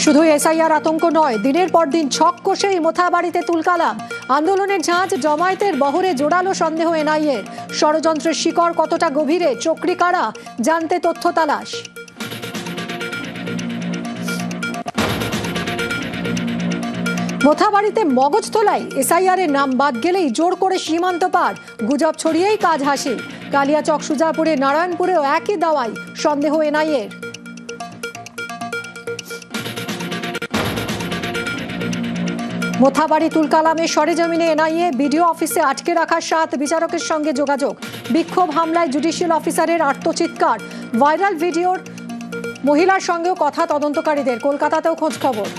শুধু এসআইআর আতঙ্ক নয়, দিনের পর দিন ছক কষেই মোথাবাড়িতে তুলকালাম। আন্দোলনের ঝাঁজ, জমায়েতের বহরে জোরালো সন্দেহ এনআইএর। ষড়যন্ত্রের শিকড় কতটা গভীরে, চক্রী কারা, জানতে তথ্য তালাশ। মোথাবাড়িতে মগজ তোলায় এসআইআর এর নাম বাদ গেলেই জোর করে সীমান্ত পার, গুজব ছড়িয়েই কাজ হাসিল। কালিয়াচক, সুজাপুরে, নারায়ণপুরেও একই দাওয়াই, সন্দেহ এনআইএর। মোথাবাড়ি তুলকালামে সরেজমিনে এনআইএ, বিডিও অফিসে আটকে রাখা 7 বিচারকের সঙ্গে যোগাযোগ। বিক্ষোভ হামলায় জুডিশিয়াল অফিসারের আত্মচিৎকার। ভাইরাল ভিডিওর মহিলার সঙ্গেও কথা তদন্তকারীদের। কলকাতাতেও খোঁজ খবর।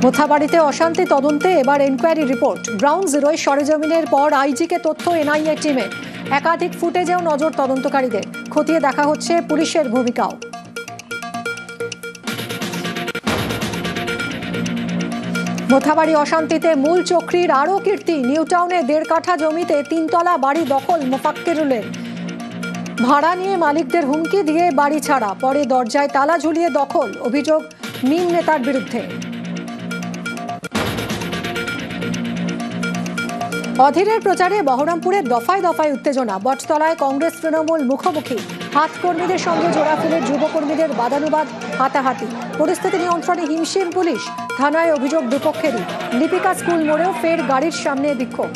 মোথাবাড়িতে অশান্তি তদন্তে এবার এনকোয়ারি রিপোর্ট। গ্রাউন্ড জিরোয় সরেজমিনের পর আইজিকে তথ্য এনআইএ টিমের। একাধিক ফুটেজেও নজর তদন্তকারীদের। খতিয়ে দেখা হচ্ছে পুলিশের ভূমিকাও। মোথাবাড়ি অশান্তিতে মূল চক্রীর আরও কীর্তি। নিউটাউনে 1.5 কাঠা জমিতে 3 তলা বাড়ি দখল মোফাক্কেরুলের। ভাড়া নিয়ে মালিকদের হুমকি দিয়ে বাড়ি ছাড়া, পরে দরজায় তালা ঝুলিয়ে দখল। অভিযোগ মিম নেতার বিরুদ্ধে। অধীরের প্রচারে বহরমপুরে দফায় দফায় উত্তেজনা। বটতলায় কংগ্রেস তৃণমূল মুখোমুখি। হাত কর্মীদের সঙ্গে জোড়াফুলের যুবকর্মীদের বাদানুবাদ, হাতাহাতি। পরিস্থিতি নিয়ন্ত্রণে হিমশিম পুলিশ। থানায় অভিযোগ দুপক্ষেরই। লিপিকা স্কুল মোড়েও ফের গাড়ির সামনে বিক্ষোভ।